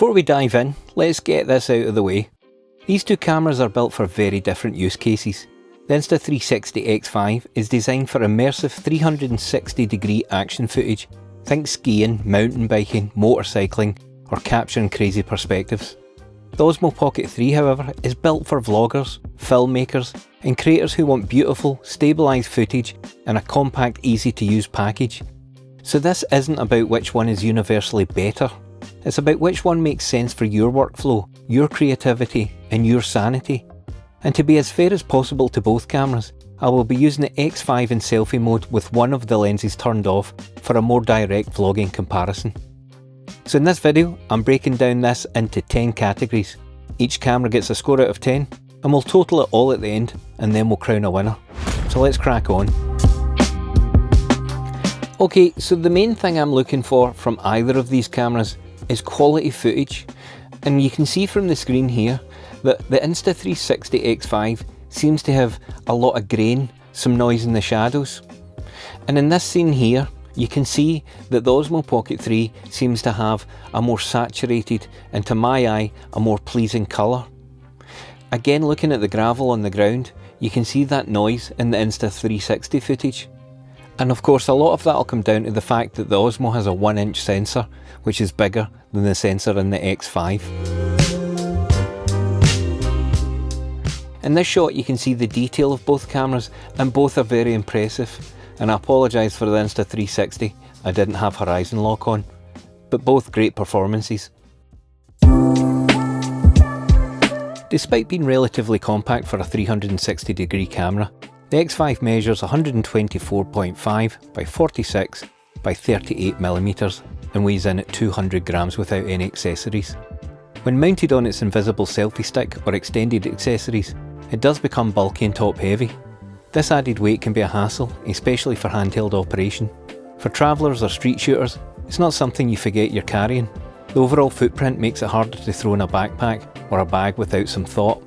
Before we dive in, let's get this out of the way. These two cameras are built for very different use cases. The Insta360 X5 is designed for immersive 360-degree action footage. Think skiing, mountain biking, motorcycling, or capturing crazy perspectives. The Osmo Pocket 3, however, is built for vloggers, filmmakers, and creators who want beautiful, stabilised footage in a compact, easy-to-use package. So this isn't about which one is universally better. It's about which one makes sense for your workflow, your creativity, and your sanity. And to be as fair as possible to both cameras, I will be using the X5 in selfie mode with one of the lenses turned off for a more direct vlogging comparison. So in this video, I'm breaking down this into 10 categories. Each camera gets a score out of 10, and we'll total it all at the end, and then we'll crown a winner. So let's crack on. Okay, so the main thing I'm looking for from either of these cameras is quality footage, and you can see from the screen here that the Insta360 X5 seems to have a lot of grain, some noise in the shadows. And in this scene here, you can see that the Osmo Pocket 3 seems to have a more saturated and, to my eye, a more pleasing colour. Again, looking at the gravel on the ground, you can see that noise in the Insta360 footage. And of course, a lot of that will come down to the fact that the Osmo has a 1-inch sensor, which is bigger than the sensor in the X5. In this shot you can see the detail of both cameras, and both are very impressive. And I apologise for the Insta360, I didn't have horizon lock on, but both great performances. Despite being relatively compact for a 360-degree camera, the X5 measures 124.5 by 46 by 38mm and weighs in at 200 grams without any accessories. When mounted on its invisible selfie stick or extended accessories, it does become bulky and top heavy. This added weight can be a hassle, especially for handheld operation. For travellers or street shooters, it's not something you forget you're carrying. The overall footprint makes it harder to throw in a backpack or a bag without some thought.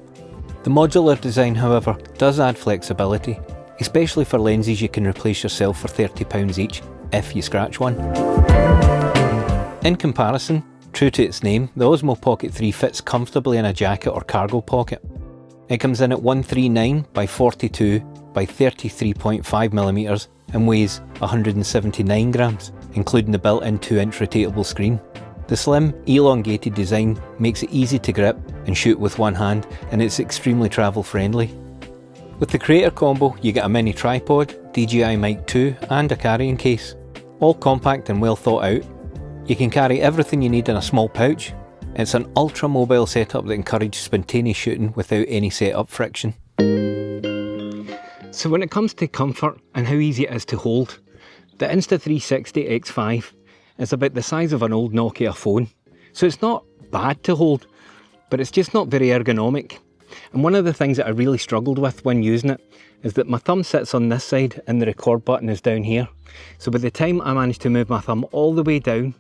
The modular design, however, does add flexibility, especially for lenses you can replace yourself for £30 each if you scratch one. In comparison, true to its name, the Osmo Pocket 3 fits comfortably in a jacket or cargo pocket. It comes in at 139 by 42 by 33.5mm and weighs 179 grams, including the built-in 2-inch rotatable screen. The slim, elongated design makes it easy to grip and shoot with one hand, and it's extremely travel friendly. With the creator combo, you get a mini tripod, DJI Mic 2 and a carrying case. All compact and well thought out. You can carry everything you need in a small pouch. It's an ultra mobile setup that encourages spontaneous shooting without any setup friction. So when it comes to comfort and how easy it is to hold, the Insta360 X5 is about the size of an old Nokia phone. So it's not bad to hold, but it's just not very ergonomic. And one of the things that I really struggled with when using it is that my thumb sits on this side and the record button is down here. So by the time I manage to move my thumb all the way down,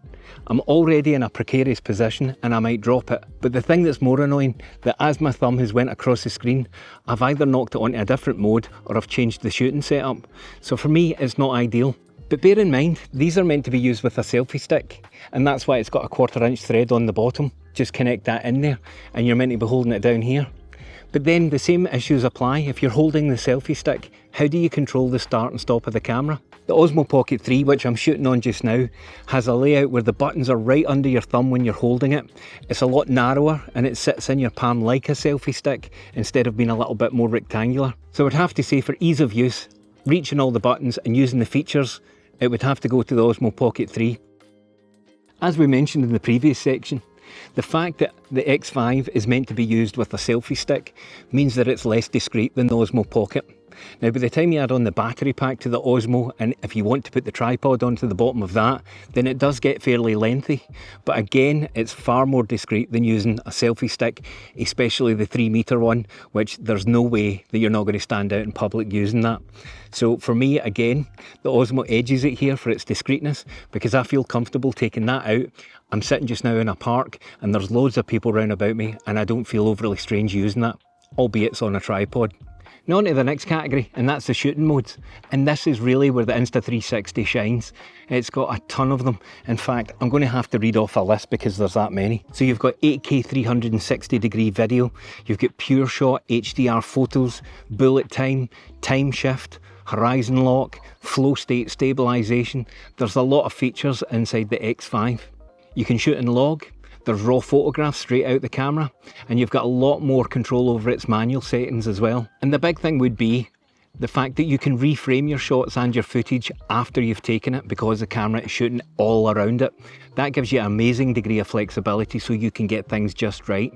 I'm already in a precarious position and I might drop it. But the thing that's more annoying, that as my thumb has went across the screen, I've either knocked it onto a different mode or I've changed the shooting setup. So for me, it's not ideal. But bear in mind, these are meant to be used with a selfie stick, and that's why it's got a 1/4-inch thread on the bottom. Just connect that in there and you're meant to be holding it down here. But then the same issues apply if you're holding the selfie stick. How do you control the start and stop of the camera? The Osmo Pocket 3, which I'm shooting on just now, has a layout where the buttons are right under your thumb when you're holding it. It's a lot narrower and it sits in your palm like a selfie stick instead of being a little bit more rectangular. So I would have to say, for ease of use, reaching all the buttons and using the features, it would have to go to the Osmo Pocket 3. As we mentioned in the previous section, the fact that the X5 is meant to be used with a selfie stick means that it's less discreet than the Osmo Pocket. Now by the time you add on the battery pack to the Osmo, and if you want to put the tripod onto the bottom of that, then it does get fairly lengthy. But again, it's far more discreet than using a selfie stick, especially the 3-meter one, which there's no way that you're not going to stand out in public using that. So for me, again, the Osmo edges it here for its discreetness, because I feel comfortable taking that out. I'm sitting just now in a park and there's loads of people round about me and I don't feel overly strange using that, albeit it's on a tripod. Now on to the next category, and that's the shooting modes. And this is really where the Insta360 shines. It's got a ton of them. In fact, I'm going to have to read off a list because there's that many. So you've got 8K 360 degree video, you've got pure shot HDR photos, bullet time, time shift, horizon lock, flow state stabilization. There's a lot of features inside the X5. You can shoot in log. There's raw photographs straight out the camera, and you've got a lot more control over its manual settings as well. And the big thing would be the fact that you can reframe your shots and your footage after you've taken it because the camera is shooting all around it. That gives you an amazing degree of flexibility so you can get things just right.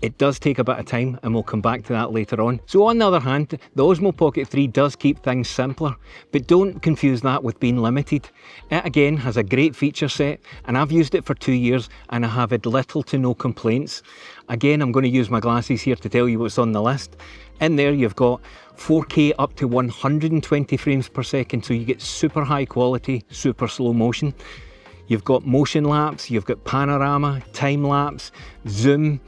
It does take a bit of time, and we'll come back to that later on. So on the other hand, the Osmo Pocket 3 does keep things simpler, but don't confuse that with being limited. It again has a great feature set, and I've used it for 2 years and I have had little to no complaints. Again, I'm going to use my glasses here to tell you what's on the list. In there you've got 4K up to 120 frames per second, so you get super high quality, super slow motion. You've got motion lapse, you've got panorama, time lapse, zoom,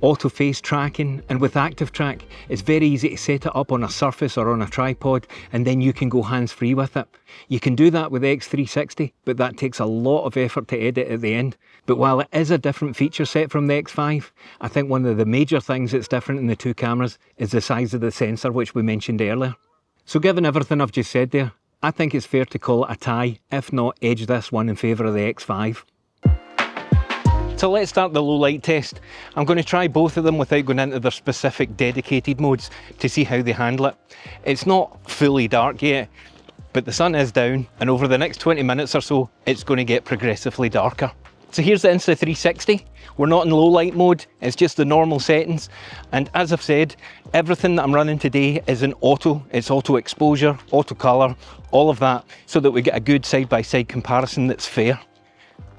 auto face tracking, and with active track it's very easy to set it up on a surface or on a tripod, and then you can go hands-free with it. You can do that with the X360, but that takes a lot of effort to edit at the end. But while it is a different feature set from the X5, I think one of the major things that's different in the two cameras is the size of the sensor, which we mentioned earlier. So given everything I've just said there, I think it's fair to call it a tie, if not edge this one in favour of the X5. So let's start the low light test. I'm going to try both of them without going into their specific dedicated modes to see how they handle it. It's not fully dark yet, but the sun is down, and over the next 20 minutes or so, it's going to get progressively darker. So here's the Insta360. We're not in low light mode, it's just the normal settings. And as I've said, everything that I'm running today is in auto. It's auto exposure, auto color, all of that, so that we get a good side-by-side comparison that's fair.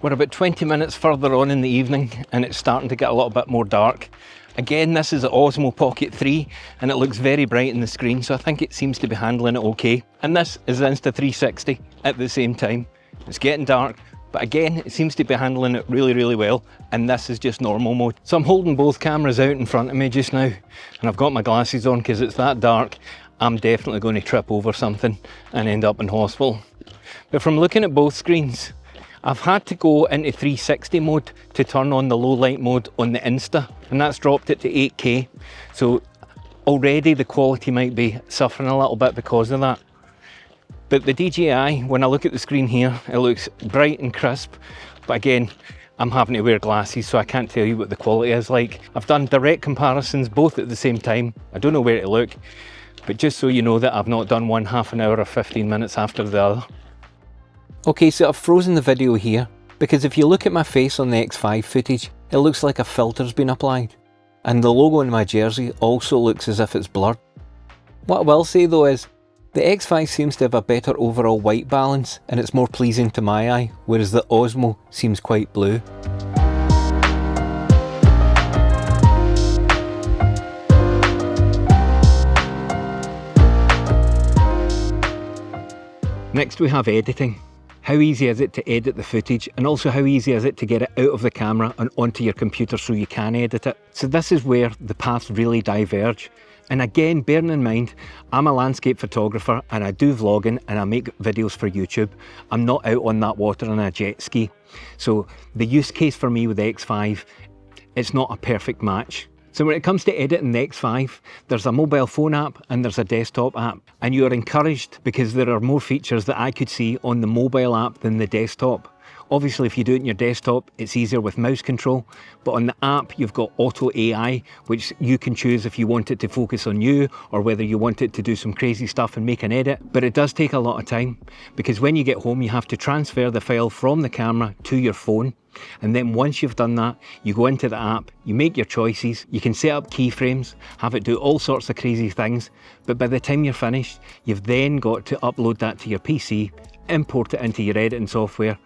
We're about 20 minutes further on in the evening, and it's starting to get a little bit more dark. Again, this is the Osmo Pocket 3, and it looks very bright in the screen, so I think it seems to be handling it okay. And this is the Insta360 at the same time. It's getting dark, but again, it seems to be handling it really, really well, and this is just normal mode. So I'm holding both cameras out in front of me just now, and I've got my glasses on because it's that dark. I'm definitely going to trip over something and end up in hospital. But from looking at both screens, I've had to go into 360 mode to turn on the low light mode on the Insta, and that's dropped it to 8K. So already the quality might be suffering a little bit because of that. But the DJI, when I look at the screen here, it looks bright and crisp. But again, I'm having to wear glasses, so I can't tell you what the quality is like. I've done direct comparisons both at the same time. I don't know where to look, but just so you know that I've not done one half an hour or 15 minutes after the other. Okay, so I've frozen the video here, because if you look at my face on the X5 footage, it looks like a filter's been applied. And the logo on my jersey also looks as if it's blurred. What I will say though is, the X5 seems to have a better overall white balance, and it's more pleasing to my eye, whereas the Osmo seems quite blue. Next we have editing. How easy is it to edit the footage, and also how easy is it to get it out of the camera and onto your computer so you can edit it? So this is where the paths really diverge. And again, bearing in mind, I'm a landscape photographer and I do vlogging and I make videos for YouTube. I'm not out on that water on a jet ski. So the use case for me with the X5, it's not a perfect match. So when it comes to editing the X5, there's a mobile phone app and there's a desktop app. And you're encouraged because there are more features that I could see on the mobile app than the desktop. Obviously, if you do it in your desktop, it's easier with mouse control, but on the app, you've got Auto AI, which you can choose if you want it to focus on you or whether you want it to do some crazy stuff and make an edit. But it does take a lot of time because when you get home, you have to transfer the file from the camera to your phone. And then once you've done that, you go into the app, you make your choices, you can set up keyframes, have it do all sorts of crazy things. But by the time you're finished, you've then got to upload that to your PC, import it into your editing software,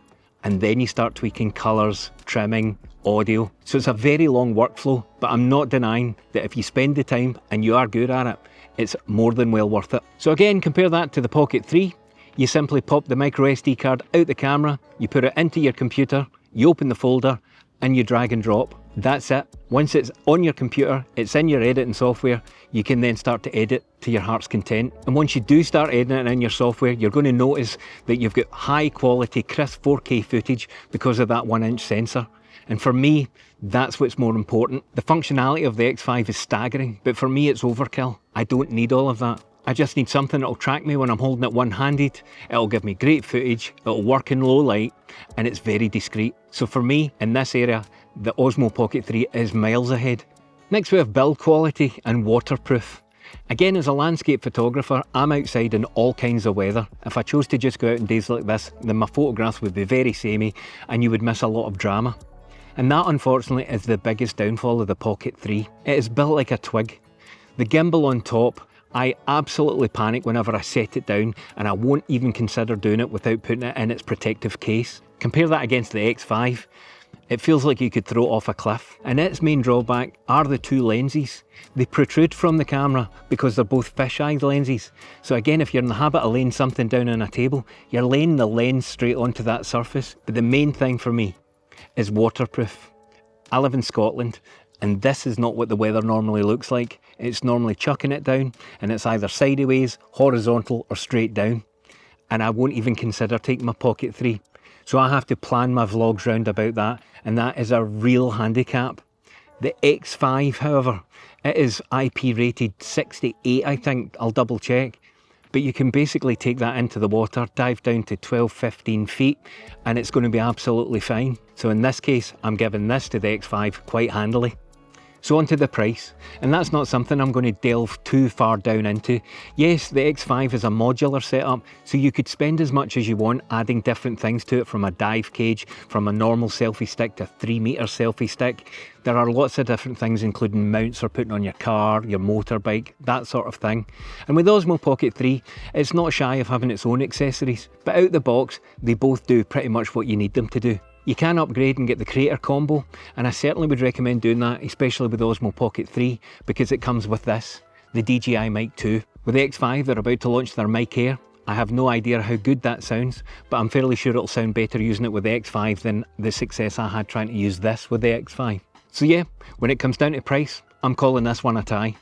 and then you start tweaking colours, trimming, audio. So it's a very long workflow, but I'm not denying that if you spend the time and you are good at it, it's more than well worth it. So again, compare that to the Pocket 3. You simply pop the micro SD card out the camera, you put it into your computer, you open the folder, and you drag and drop. That's it. Once it's on your computer, it's in your editing software, you can then start to edit to your heart's content. And once you do start editing in your software, you're going to notice that you've got high quality, crisp 4K footage because of that 1-inch sensor. And for me, that's what's more important. The functionality of the X5 is staggering, but for me it's overkill. I don't need all of that. I just need something that'll track me when I'm holding it one-handed. It'll give me great footage, it'll work in low light, and it's very discreet. So for me, in this area, the Osmo Pocket 3 is miles ahead. Next we have build quality and waterproof. Again, as a landscape photographer, I'm outside in all kinds of weather. If I chose to just go out on days like this, then my photographs would be very samey and you would miss a lot of drama. And that, unfortunately, is the biggest downfall of the Pocket 3. It is built like a twig. The gimbal on top, I absolutely panic whenever I set it down, and I won't even consider doing it without putting it in its protective case. Compare that against the X5. It feels like you could throw it off a cliff. And its main drawback are the two lenses. They protrude from the camera because they're both fisheye lenses. So again, if you're in the habit of laying something down on a table, you're laying the lens straight onto that surface. But the main thing for me is waterproof. I live in Scotland, and this is not what the weather normally looks like. It's normally chucking it down, and it's either sideways, horizontal, or straight down. And I won't even consider taking my Pocket 3. So I have to plan my vlogs round about that, and that is a real handicap. The X5, however, it is IP rated 68, I think. I'll double check. But you can basically take that into the water, dive down to 12-15 feet, and it's going to be absolutely fine. So in this case, I'm giving this to the X5 quite handily. So on to the price, and that's not something I'm going to delve too far down into. Yes, the X5 is a modular setup, so you could spend as much as you want adding different things to it, from a dive cage, from a normal selfie stick to a 3-meter selfie stick. There are lots of different things, including mounts for putting on your car, your motorbike, that sort of thing. And with the Osmo Pocket 3, it's not shy of having its own accessories, but out the box, they both do pretty much what you need them to do. You can upgrade and get the creator combo, and I certainly would recommend doing that, especially with the Osmo Pocket 3, because it comes with this, the DJI Mic 2. With the X5, they're about to launch their Mic Air. I have no idea how good that sounds, but I'm fairly sure it'll sound better using it with the X5 than the success I had trying to use this with the X5. So yeah, when it comes down to price, I'm calling this one a tie.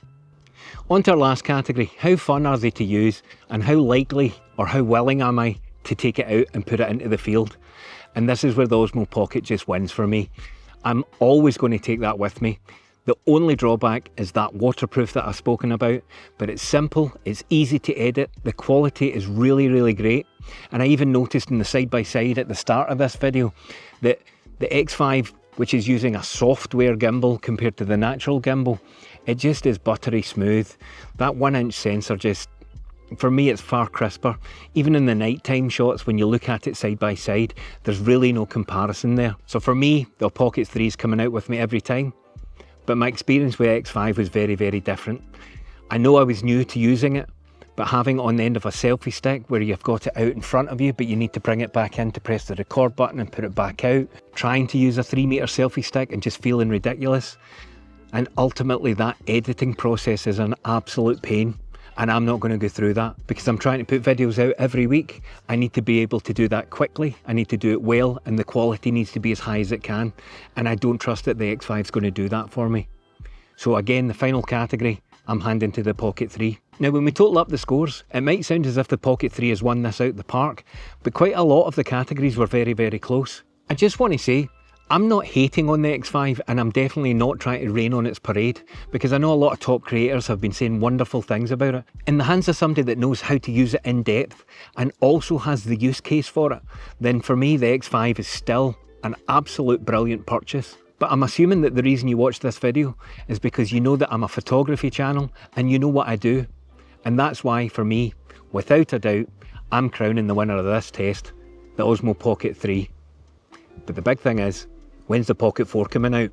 On to our last category, how fun are they to use, and how likely or how willing am I to take it out and put it into the field? And this is where the Osmo Pocket just wins for me. I'm always going to take that with me. The only drawback is that waterproof that I've spoken about, but it's simple, it's easy to edit, the quality is really, really great. And I even noticed in the side-by-side at the start of this video that the X5, which is using a software gimbal compared to the natural gimbal, it just is buttery smooth. That 1-inch sensor just, for me, it's far crisper. Even in the nighttime shots, when you look at it side by side, there's really no comparison there. So for me, the Pocket 3 is coming out with me every time. But my experience with X5 was very, very different. I know I was new to using it, but having it on the end of a selfie stick where you've got it out in front of you, but you need to bring it back in to press the record button and put it back out, trying to use a 3-meter selfie stick and just feeling ridiculous. And ultimately that editing process is an absolute pain. And I'm not going to go through that because I'm trying to put videos out every week. I need to be able to do that quickly. I need to do it well, and the quality needs to be as high as it can. And I don't trust that the X5 is going to do that for me. So again, the final category, I'm handing to the Pocket 3. Now, when we total up the scores, it might sound as if the Pocket 3 has won this out the park, but quite a lot of the categories were very, very close. I just want to say, I'm not hating on the X5, and I'm definitely not trying to rain on its parade, because I know a lot of top creators have been saying wonderful things about it. In the hands of somebody that knows how to use it in depth and also has the use case for it, then for me the X5 is still an absolute brilliant purchase. But I'm assuming that the reason you watch this video is because you know that I'm a photography channel and you know what I do. And that's why, for me, without a doubt, I'm crowning the winner of this test, the Osmo Pocket 3. But the big thing is, when's the Pocket 4 coming out?